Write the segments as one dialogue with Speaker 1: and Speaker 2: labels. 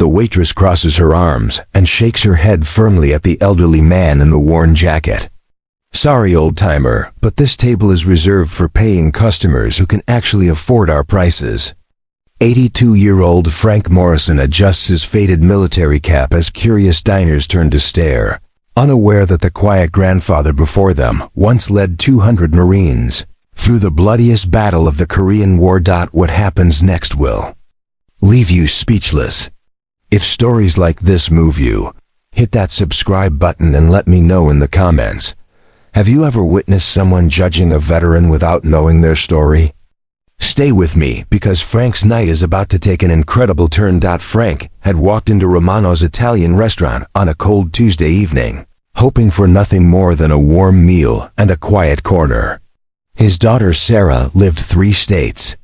Speaker 1: The waitress crosses her arms and shakes her head firmly at the elderly man in the worn jacket. "Sorry, old-timer, but this table is reserved for paying customers who can actually afford our prices." 82-year-old Frank Morrison adjusts his faded military cap as curious diners turn to stare, unaware that the quiet grandfather before them once led 200 Marines through the bloodiest battle of the Korean War. What happens next will leave you speechless. If stories like this move you, hit that subscribe button and let me know in the comments. Have you ever witnessed someone judging a veteran without knowing their story? Stay with me, because Frank's night is about to take an incredible turn. Frank had walked into Romano's Italian restaurant on a cold Tuesday evening, hoping for nothing more than a warm meal and a quiet corner. His daughter Sarah lived 3 states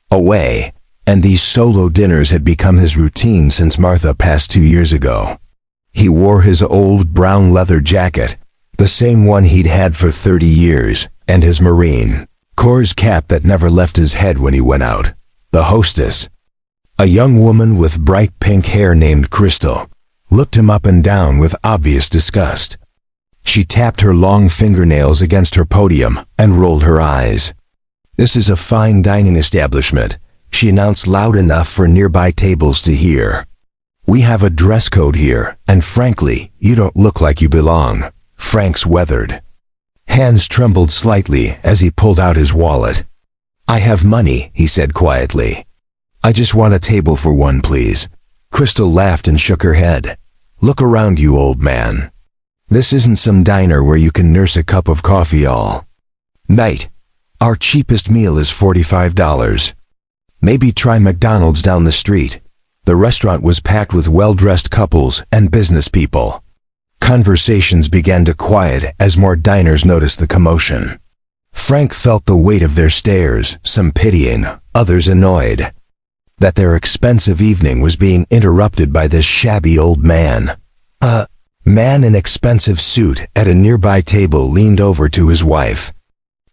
Speaker 1: away, and these solo dinners had become his routine since Martha passed 2 years ago. He wore his old brown leather jacket, the same one he'd had for 30 years, and his Marine Corps cap that never left his head when he went out. The hostess, a young woman with bright pink hair named Crystal, looked him up and down with obvious disgust. She tapped her long fingernails against her podium and rolled her eyes. "This is a fine dining establishment," she announced loud enough for nearby tables to hear. "We have a dress code here, and frankly, you don't look like you belong." Frank's weathered hands trembled slightly as he pulled out his wallet. "I have money," he said quietly. "I just want a table for one, please." Crystal laughed and shook her head. "Look around you, old man. This isn't some diner where you can nurse a cup of coffee all night. Our cheapest meal is $45. Maybe try McDonald's down the street." The restaurant was packed with well-dressed couples and business people. Conversations began to quiet as more diners noticed the commotion. Frank felt the weight of their stares, some pitying, others annoyed, that their expensive evening was being interrupted by this shabby old man. A man in expensive suit at a nearby table leaned over to his wife.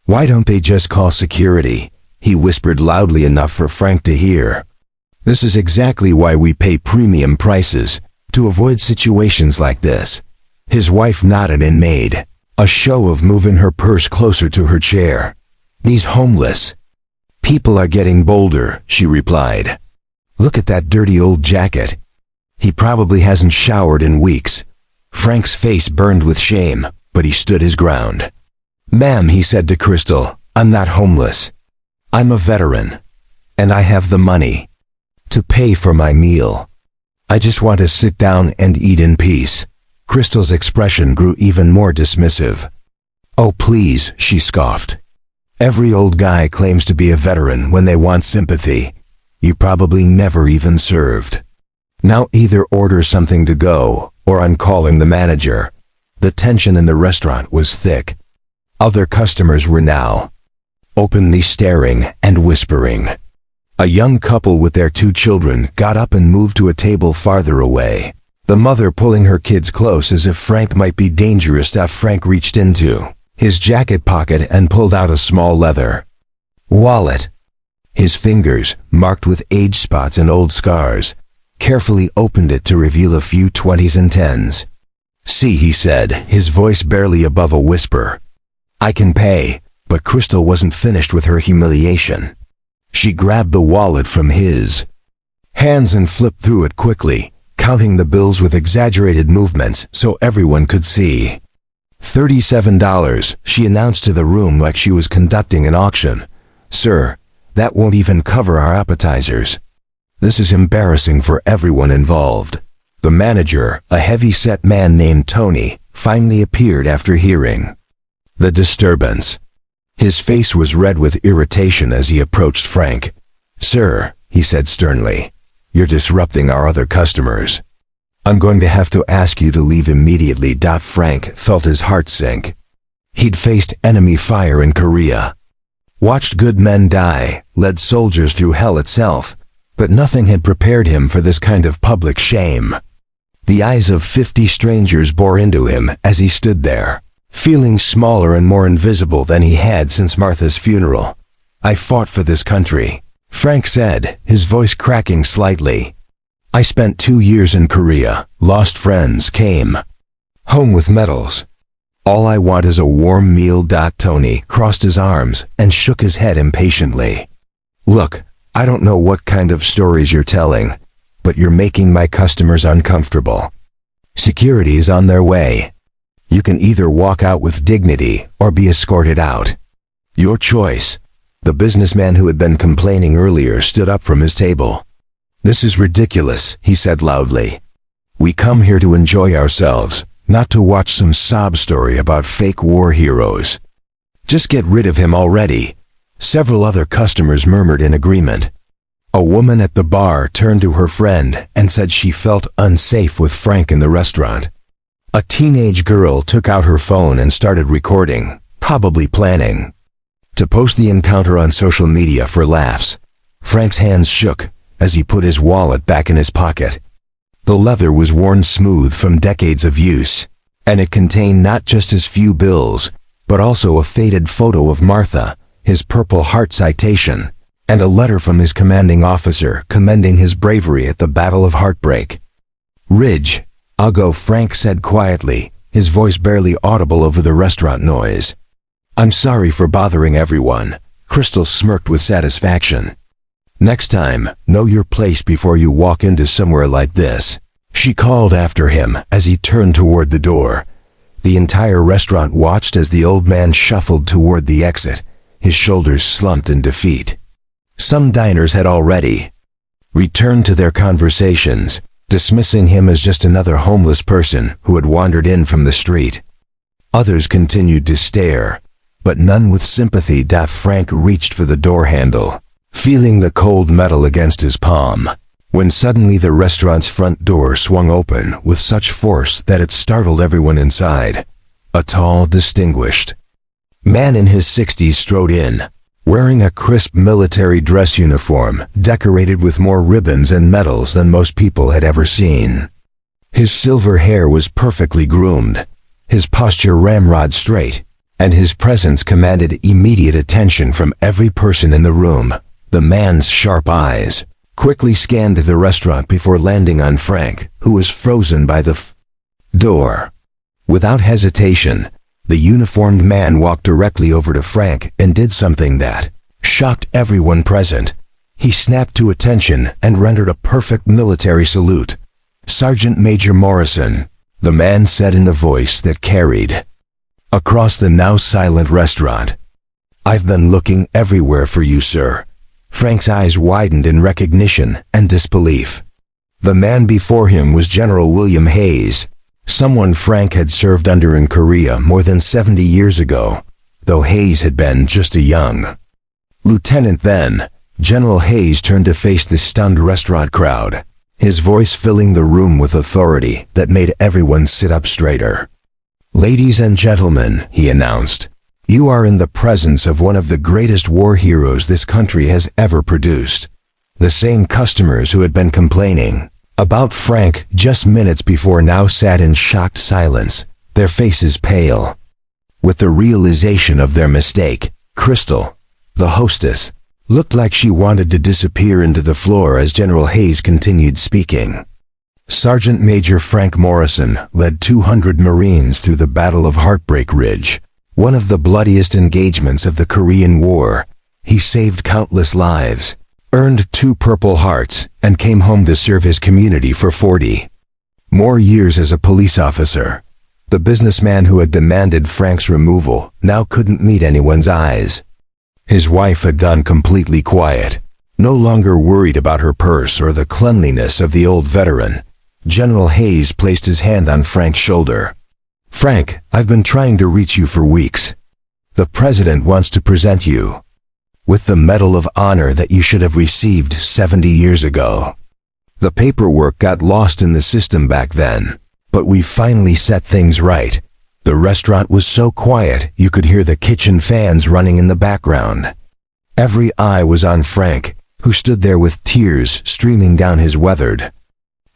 Speaker 1: "Why don't they just call security?" he whispered loudly enough for Frank to hear. "This is exactly why we pay premium prices, to avoid situations like this." His wife nodded and made a show of moving her purse closer to her chair. "These homeless people are getting bolder," she replied. "Look at that dirty old jacket. He probably hasn't showered in weeks." Frank's face burned with shame, but he stood his ground. "Ma'am," he said to Crystal, "I'm not homeless. I'm a veteran, and I have the money to pay for my meal. I just want to sit down and eat in peace." Crystal's expression grew even more dismissive. "Oh please," she scoffed. "Every old guy claims to be a veteran when they want sympathy. You probably never even served. Now either order something to go, or I'm calling the manager." The tension in the restaurant was thick. Other customers were now openly staring and whispering. A young couple with their 2 children got up and moved to a table farther away, the mother pulling her kids close as if Frank might be dangerous. Frank reached into his jacket pocket and pulled out a small leather wallet. His fingers, marked with age spots and old scars, carefully opened it to reveal a few 20s and 10s. "See," he said, his voice barely above a whisper. "I can pay." But Crystal wasn't finished with her humiliation. She grabbed the wallet from his hands and flipped through it quickly, counting the bills with exaggerated movements so everyone could see. $37, she announced to the room like she was conducting an auction. "Sir, that won't even cover our appetizers. This is embarrassing for everyone involved." The manager, a heavy-set man named Tony, finally appeared after hearing the disturbance. His face was red with irritation as he approached Frank. "Sir," he said sternly, "you're disrupting our other customers. I'm going to have to ask you to leave immediately." Frank felt his heart sink. He'd faced enemy fire in Korea, watched good men die, led soldiers through hell itself, but nothing had prepared him for this kind of public shame. The eyes of 50 strangers bore into him as he stood there, feeling smaller and more invisible than he had since Martha's funeral. "I fought for this country," Frank said, his voice cracking slightly. I spent 2 years in Korea, lost friends, came home with medals. All I want is a warm meal. Tony crossed his arms and shook his head impatiently. Look, I don't know what kind of stories you're telling, but you're making my customers uncomfortable. Security is on their way. You can either walk out with dignity or be escorted out. Your choice. The businessman who had been complaining earlier stood up from his table. This is ridiculous, he said loudly. We come here to enjoy ourselves, not to watch some sob story about fake war heroes. Just get rid of him already. Several other customers murmured in agreement. A woman at the bar turned to her friend and said she felt unsafe with Frank in the restaurant. A teenage girl took out her phone and started recording, probably planning to post the encounter on social media for laughs. Frank's hands shook as he put his wallet back in his pocket. The leather was worn smooth from decades of use, and it contained not just his few bills, but also a faded photo of Martha, his Purple Heart citation, and a letter from his commanding officer commending his bravery at the Battle of Heartbreak. Ridge, I'll go, Frank said quietly, his voice barely audible over the restaurant noise. I'm sorry for bothering everyone, Crystal smirked with satisfaction. Next time, know your place before you walk into somewhere like this, she called after him as he turned toward the door. The entire restaurant watched as the old man shuffled toward the exit, his shoulders slumped in defeat. Some diners had already returned to their conversations, dismissing him as just another homeless person who had wandered in from the street. Others continued to stare, but none with sympathy. Frank reached for the door handle, feeling the cold metal against his palm, when suddenly the restaurant's front door swung open with such force that it startled everyone inside. A tall, distinguished man in his 60s strode in, wearing a crisp military dress uniform decorated with more ribbons and medals than most people had ever seen. His silver hair was perfectly groomed, his posture ramrod straight, and his presence commanded immediate attention from every person in the room. The man's sharp eyes quickly scanned the restaurant before landing on Frank, who was frozen by the door. Without hesitation, the uniformed man walked directly over to Frank and did something that shocked everyone present. He snapped to attention and rendered a perfect military salute. Sergeant Major Morrison, the man said in a voice that carried across the now silent restaurant. I've been looking everywhere for you, sir. Frank's eyes widened in recognition and disbelief. The man before him was General William Hayes, someone Frank had served under in Korea more than 70 years ago, though Hayes had been just a young lieutenant then. General Hayes turned to face the stunned restaurant crowd, his voice filling the room with authority that made everyone sit up straighter. Ladies and gentlemen, he announced, you are in the presence of one of the greatest war heroes this country has ever produced. The same customers who had been complaining about Frank just minutes before now sat in shocked silence, their faces pale with the realization of their mistake. Crystal, the hostess, looked like she wanted to disappear into the floor as General Hayes continued speaking. Sergeant Major Frank Morrison led 200 Marines through the Battle of Heartbreak Ridge, one of the bloodiest engagements of the Korean War. He saved countless lives, earned 2 Purple Hearts, and came home to serve his community for 40 more years as a police officer. The businessman who had demanded Frank's removal now couldn't meet anyone's eyes. His wife had gone completely quiet, no longer worried about her purse or the cleanliness of the old veteran. General Hayes placed his hand on Frank's shoulder. Frank, I've been trying to reach you for weeks. The president wants to present you with the Medal of Honor that you should have received 70 years ago. The paperwork got lost in the system back then, but we finally set things right. The restaurant was so quiet you could hear the kitchen fans running in the background. Every eye was on Frank, who stood there with tears streaming down his weathered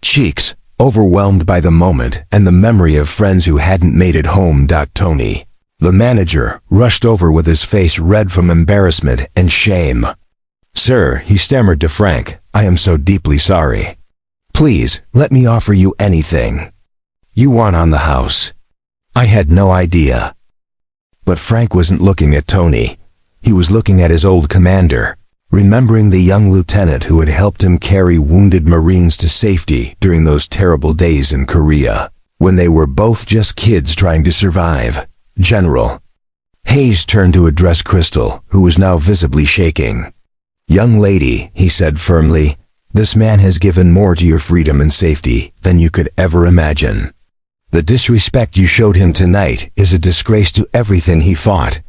Speaker 1: cheeks, overwhelmed by the moment and the memory of friends who hadn't made it home. Tony, the manager, rushed over with his face red from embarrassment and shame. Sir, he stammered to Frank, I am so deeply sorry. Please, let me offer you anything you want on the house." I had no idea. But Frank wasn't looking at Tony. He was looking at his old commander, remembering the young lieutenant who had helped him carry wounded Marines to safety during those terrible days in Korea, when they were both just kids trying to survive. "General." Hayes turned to address Crystal, who was now visibly shaking. "Young lady," he said firmly, "this man has given more to your freedom and safety than you could ever imagine. The disrespect you showed him tonight is a disgrace to everything he fought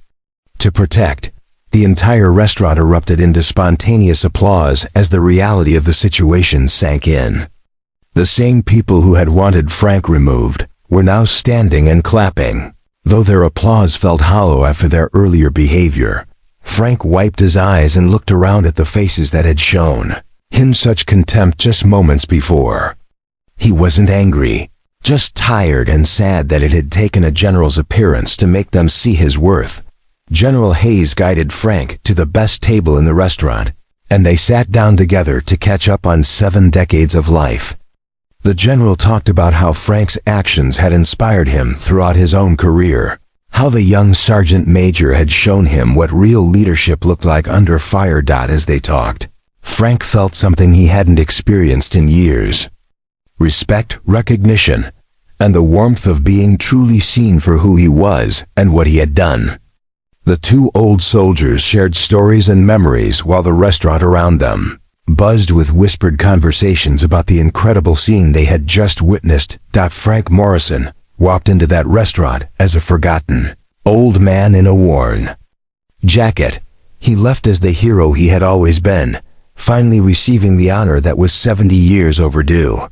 Speaker 1: to protect." The entire restaurant erupted into spontaneous applause as the reality of the situation sank in. The same people who had wanted Frank removed were now standing and clapping, though their applause felt hollow after their earlier behavior. Frank wiped his eyes and looked around at the faces that had shown him such contempt just moments before. He wasn't angry, just tired and sad that it had taken a general's appearance to make them see his worth. General Hayes guided Frank to the best table in the restaurant, and they sat down together to catch up on 7 decades of life. The general talked about how Frank's actions had inspired him throughout his own career, how the young sergeant major had shown him what real leadership looked like under fire. As they talked, Frank felt something he hadn't experienced in years: respect, recognition, and the warmth of being truly seen for who he was and what he had done. The two old soldiers shared stories and memories while the restaurant around them buzzed with whispered conversations about the incredible scene they had just witnessed. Frank Morrison walked into that restaurant as a forgotten old man in a worn jacket. He left as the hero he had always been, finally receiving the honor that was 70 years overdue.